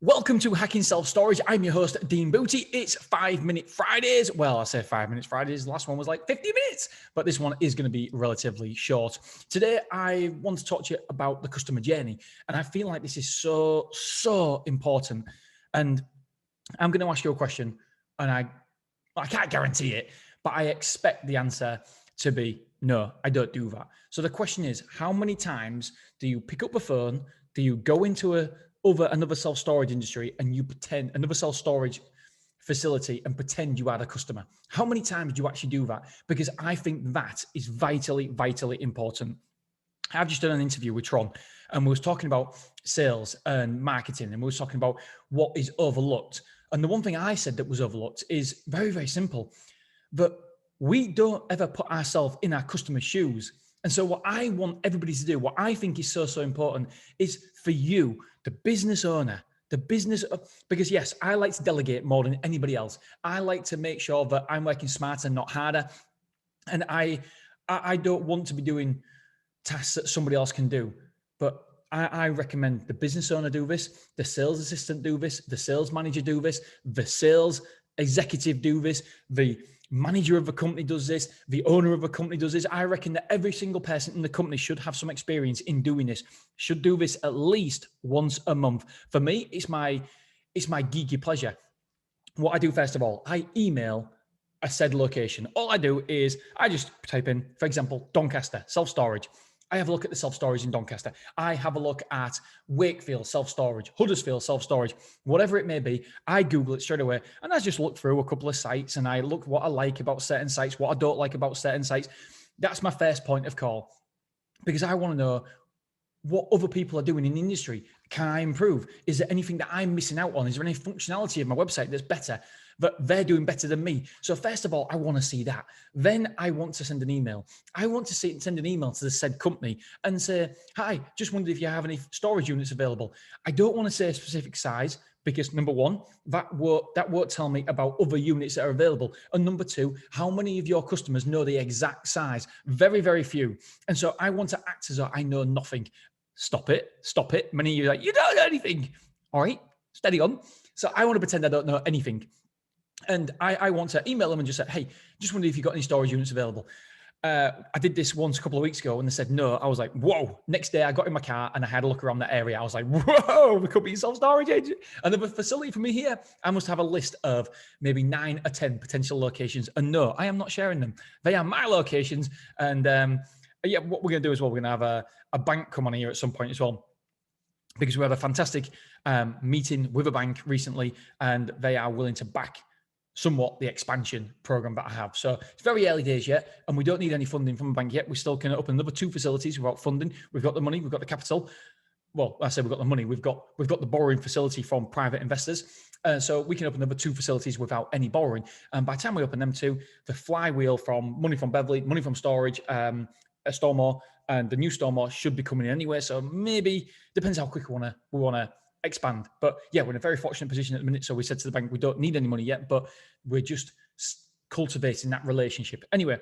Welcome to Hacking Self-Storage. I'm your host, Dean Booty. It's 5-Minute Fridays. Well, I say 5 minutes Fridays. The last one was like 50 minutes, but this one is going to be relatively short. Today, I want to talk to you about the customer journey. And I feel like this is so important. And I'm going to ask you a question, and I can't guarantee it, but I expect the answer to be, no, I don't do that. So the question is, how many times do you pick up the phone? Do you go into another self-storage industry and you pretend another self-storage facility and pretend you are the customer? How many times do you actually do that? Because I think that is vitally important. I've just done an interview with Tron and we was talking about sales and marketing, and we was talking about what is overlooked. And the one thing I said that was overlooked is very simple, that we don't ever put ourselves in our customer's shoes. And so what I want everybody to do, what I think is so important, is for you, the business owner, because yes, I like to delegate more than anybody else. I like to make sure that I'm working smarter, not harder. And I don't want to be doing tasks that somebody else can do. But I recommend the business owner do this, the sales assistant do this, the sales manager do this, the sales executive do this, the manager of a company does this, the owner of a company does this. I reckon that every single person in the company should have some experience in doing this, should do this at least once a month. For me, it's my geeky pleasure. What I do, first of all, I email a said location. All I do is I just type in, for example, Doncaster, self-storage. I have a look at the self-storage in Doncaster. I have a look at Wakefield self-storage, Huddersfield self-storage, whatever it may be. I Google it straight away, and I just look through a couple of sites and I look what I like about certain sites, what I don't like about certain sites. That's my first point of call, because I want to know what other people are doing in the industry. Can I improve? Is there anything that I'm missing out on? Is there any functionality of my website that's better, that they're doing better than me? So first of all, I want to see that. Then I want to send an email. I want to send an email to the said company and say, hi, just wondered if you have any storage units available. I don't want to say a specific size, because number one, that won't tell me about other units that are available. And number two, how many of your customers know the exact size? Very few. And so I want to act as though I know nothing. Stop it. Many of you are like, you don't know anything. All right, steady on. So I want to pretend I don't know anything. And I want to email them and just say, hey, just wondering if you've got any storage units available. I did this once a couple of weeks ago and they said no. I was like, whoa. Next day I got in my car and I had a look around that area. I was like, whoa, we could be self-storage agent. And the facility for me here, I must have a list of maybe 9 or 10 potential locations. And no, I am not sharing them. They are my locations. And yeah, what we're going to do as well, we're going to have a bank come on here at some point as well, because we had a fantastic meeting with a bank recently and they are willing to back somewhat the expansion program that I have. So it's very early days yet, and we don't need any funding from a bank yet. We still can open another 2 facilities without funding. We've got the money, we've got the capital. Well, I say we've got the money, we've got the borrowing facility from private investors. So we can open another 2 facilities without any borrowing. And by the time we open them 2, the flywheel from money from Beverly, money from storage, a Stormore, and the new Stormore should be coming in anyway. So maybe, depends how quick we want to expand. But yeah, we're in a very fortunate position at the minute. So we said to the bank, we don't need any money yet, but we're just cultivating that relationship. Anyway,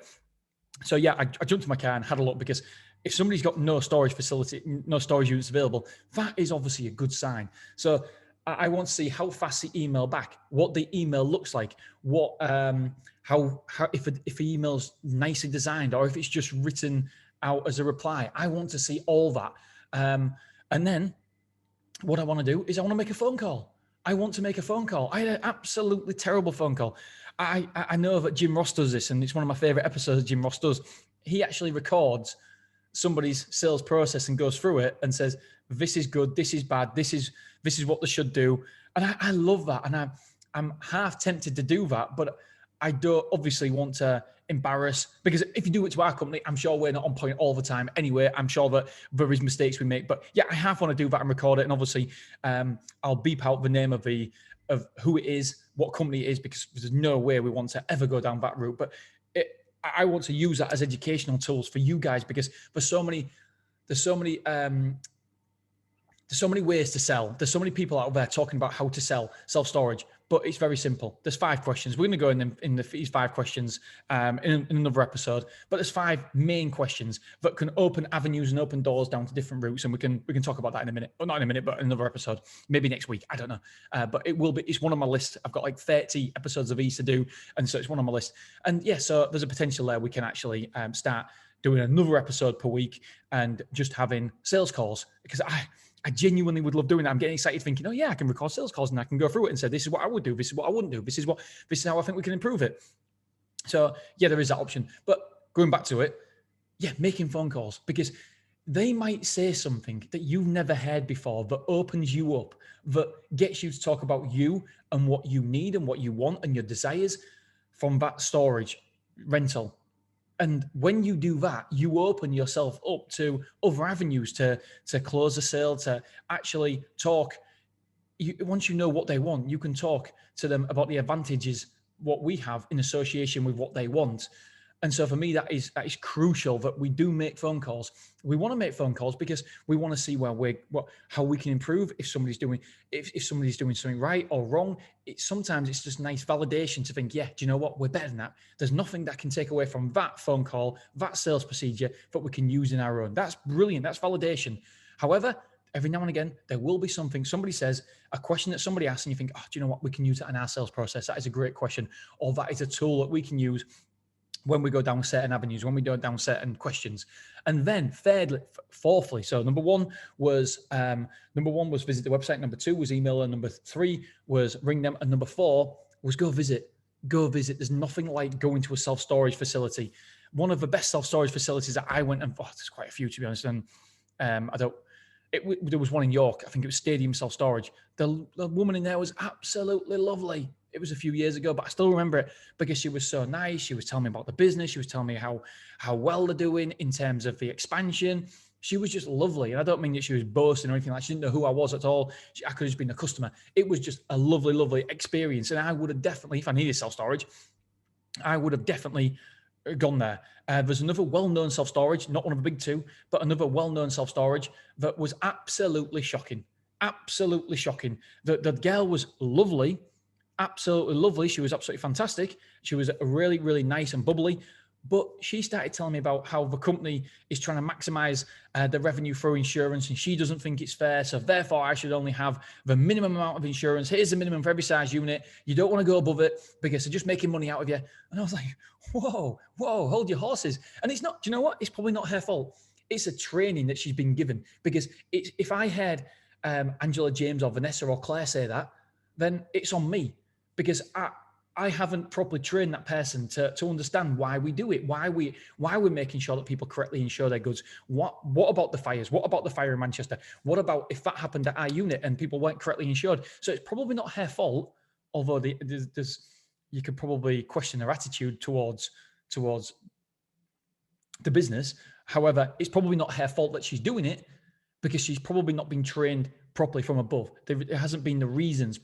so yeah, I jumped in my car and had a look, because if somebody's got no storage facility, no storage units available, that is obviously a good sign. So I want to see how fast the email back, what the email looks like, what how if the email's nicely designed or if it's just written out as a reply. I want to see all that. And then what I want to do is I want to make a phone call. I want to make a phone call. I had an absolutely terrible phone call. I know that Jim Ross does this, and it's one of my favorite episodes that Jim Ross does. He actually records somebody's sales process and goes through it and says, this is good, this is bad, this is what they should do. And I love that. And I'm half tempted to do that, but I don't obviously want to embarrass, because if you do it to our company, I'm sure we're not on point all the time anyway. I'm sure that there is mistakes we make, but yeah, I half want to do that and record it. And obviously I'll beep out the name of who it is, what company it is, because there's no way we want to ever go down that route. But I want to use that as educational tools for you guys, because there's so many ways to sell. There's so many people out there talking about how to sell self-storage, but it's very simple. There's 5 questions. We're going to go in these 5 questions in another episode. But there's 5 main questions that can open avenues and open doors down to different routes, and we can talk about that in a minute. Well, not in a minute, but in another episode, maybe next week. I don't know. But it will be. It's one on my list. I've got like 30 episodes of these to do, and so it's one on my list. And yeah, so there's a potential there. We can actually start doing another episode per week and just having sales calls, because I genuinely would love doing that. I'm getting excited thinking, oh yeah, I can record sales calls and I can go through it and say, this is what I would do. This is what I wouldn't do. This is how I think we can improve it. So yeah, there is that option. But going back to it, yeah, making phone calls, because they might say something that you've never heard before that opens you up, that gets you to talk about you and what you need and what you want and your desires from that storage rental. And when you do that, you open yourself up to other avenues to close a sale, to actually talk. Once you know what they want, you can talk to them about the advantages, what we have in association with what they want. And so for me, that is crucial that we do make phone calls. We want to make phone calls because we want to see how we can improve. If somebody's doing something right or wrong, sometimes it's just nice validation to think, yeah, do you know what? We're better than that. There's nothing that can take away from that phone call, that sales procedure that we can use in our own. That's brilliant. That's validation. However, every now and again, there will be something somebody says, a question that somebody asks, and you think, oh, do you know what? We can use that in our sales process. That is a great question, or that is a tool that we can use when we go down certain avenues, when we go down certain questions. And then fourthly, so number one was visit the website. Number 2 was email. And number 3 was ring them. And number 4 was go visit. There's nothing like going to a self-storage facility. One of the best self-storage facilities that I went, and there's quite a few, to be honest. And there was one in York. I think it was Stadium Self-Storage. The woman in there was absolutely lovely. It was a few years ago, but I still remember it because she was so nice. She was telling me about the business. She was telling me how well they're doing in terms of the expansion. She was just lovely. And I don't mean that she was boasting or anything like that. She didn't know who I was at all. I could have just been a customer. It was just a lovely, lovely experience. And I would have definitely, if I needed self-storage, I would have definitely gone there. There's another well-known self-storage, not one of the big 2, but another well-known self-storage that was absolutely shocking. Absolutely shocking. The girl was lovely. Absolutely lovely. She was absolutely fantastic. She was really, really nice and bubbly. But she started telling me about how the company is trying to maximize the revenue through insurance, and she doesn't think it's fair. So therefore, I should only have the minimum amount of insurance. Here's the minimum for every size unit. You don't want to go above it because they're just making money out of you. And I was like, whoa, hold your horses. And it's not, do you know what? It's probably not her fault. It's a training that she's been given, because if I heard Angela, James, or Vanessa or Claire say that, then it's on me, because I haven't properly trained that person to understand why we do it, why we're making sure that people correctly insure their goods. What about the fires? What about the fire in Manchester? What about if that happened at our unit and people weren't correctly insured? So it's probably not her fault, although you could probably question her attitude towards the business. However, it's probably not her fault that she's doing it, because she's probably not been trained properly from above. There hasn't been the reasons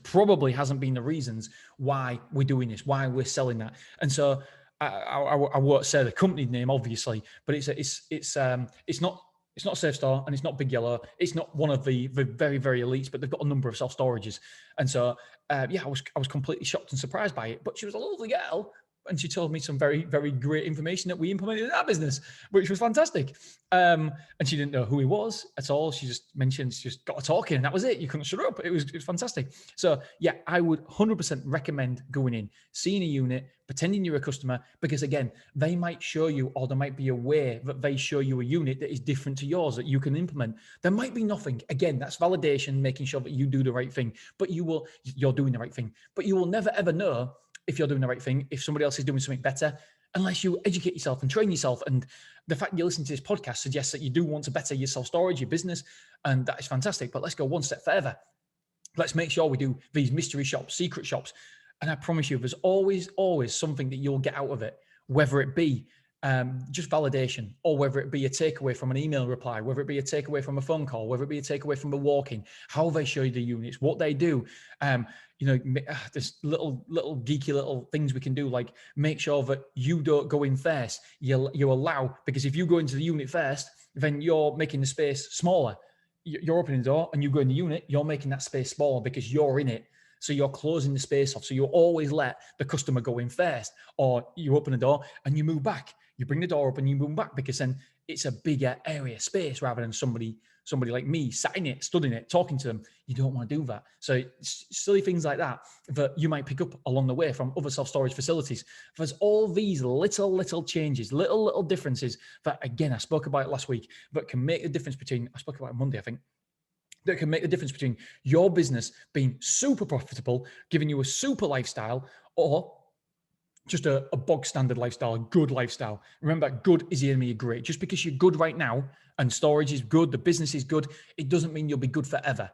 why we're doing this, why we're selling that. And so I won't say the company name, obviously, but it's not Safe Store, and it's not Big Yellow. It's not one of the very, very elites, but they've got a number of self-storages. And so, I was completely shocked and surprised by it. But she was a lovely girl, and she told me some very, very great information that we implemented in our business, which was fantastic. And she didn't know who he was at all. She just mentioned, she just got her talking, and that was it. You couldn't shut her up. It was fantastic. So yeah, I would 100% recommend going in, seeing a unit, pretending you're a customer, because again, they might show you, or there might be a way that they show you a unit that is different to yours that you can implement. There might be nothing. Again, that's validation, making sure that you do the right thing, but you're doing the right thing. But you will never ever know if you're doing the right thing, if somebody else is doing something better, unless you educate yourself and train yourself. And the fact you listen to this podcast suggests that you do want to better your self-storage, your business, and that is fantastic. But let's go one step further. Let's make sure we do these mystery shops, secret shops. And I promise you, there's always something that you'll get out of it, whether it be just validation, or whether it be a takeaway from an email reply, whether it be a takeaway from a phone call, whether it be a takeaway from a walk-in, how they show you the units, what they do. There's little geeky little things we can do, like make sure that you don't go in first. You allow, because if you go into the unit first, then you're making the space smaller. You're opening the door and you go in the unit, you're making that space smaller because you're in it. So you're closing the space off. So you always let the customer go in first, or you open the door and you move back. You bring the door up and you move back, because then it's a bigger area space rather than somebody like me sat in it, studying it, talking to them. You don't want to do that. So silly things like that you might pick up along the way from other self-storage facilities. There's all these little changes, little differences that, again, I spoke about it last week, but can make the difference between, I spoke about it Monday, I think, that can make the difference between your business being super profitable, giving you a super lifestyle, or just a bog standard lifestyle, a good lifestyle. Remember, good is the enemy of great. Just because you're good right now and storage is good, the business is good, it doesn't mean you'll be good forever.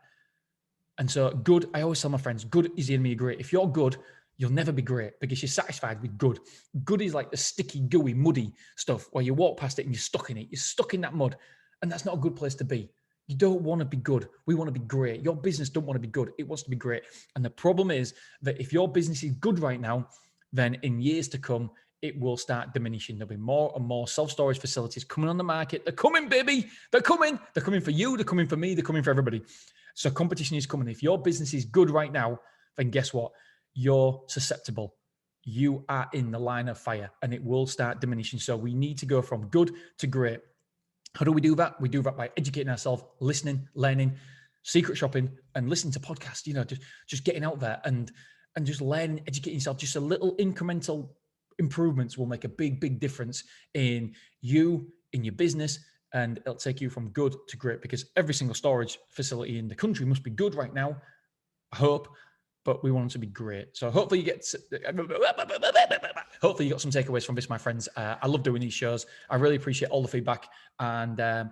And so good, I always tell my friends, good is the enemy of great. If you're good, you'll never be great because you're satisfied with good. Good is like the sticky, gooey, muddy stuff where you walk past it and you're stuck in it. You're stuck in that mud. And that's not a good place to be. You don't want to be good. We want to be great. Your business don't want to be good. It wants to be great. And the problem is that if your business is good right now, then in years to come, it will start diminishing. There'll be more and more self-storage facilities coming on the market. They're coming, baby. They're coming. They're coming for you. They're coming for me. They're coming for everybody. So competition is coming. If your business is good right now, then guess what? You're susceptible. You are in the line of fire and it will start diminishing. So we need to go from good to great. How do we do that? We do that by educating ourselves, listening, learning, secret shopping, and listening to podcasts, just getting out there and just learning, educating yourself. Just a little incremental improvements will make a big difference in you, in your business, and it'll take you from good to great, because every single storage facility in the country must be good right now, I hope, but we want them to be great. So hopefully you got some takeaways from this, my friends. I love doing these shows. I really appreciate all the feedback, and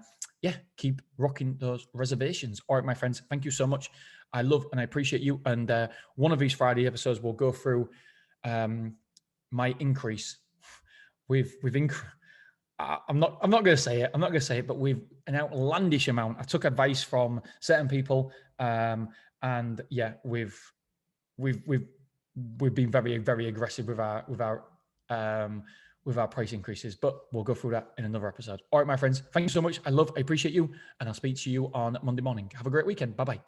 keep rocking those reservations. All right, my friends, thank you so much. I love and I appreciate you. And one of these Friday episodes will go through my increase. I'm not going to say it. I'm not going to say it, but we've an outlandish amount. I took advice from certain people, and yeah, we've been very aggressive with our price increases. But we'll go through that in another episode. All right, my friends, thank you so much. I appreciate you, and I'll speak to you on Monday morning. Have a great weekend. Bye bye.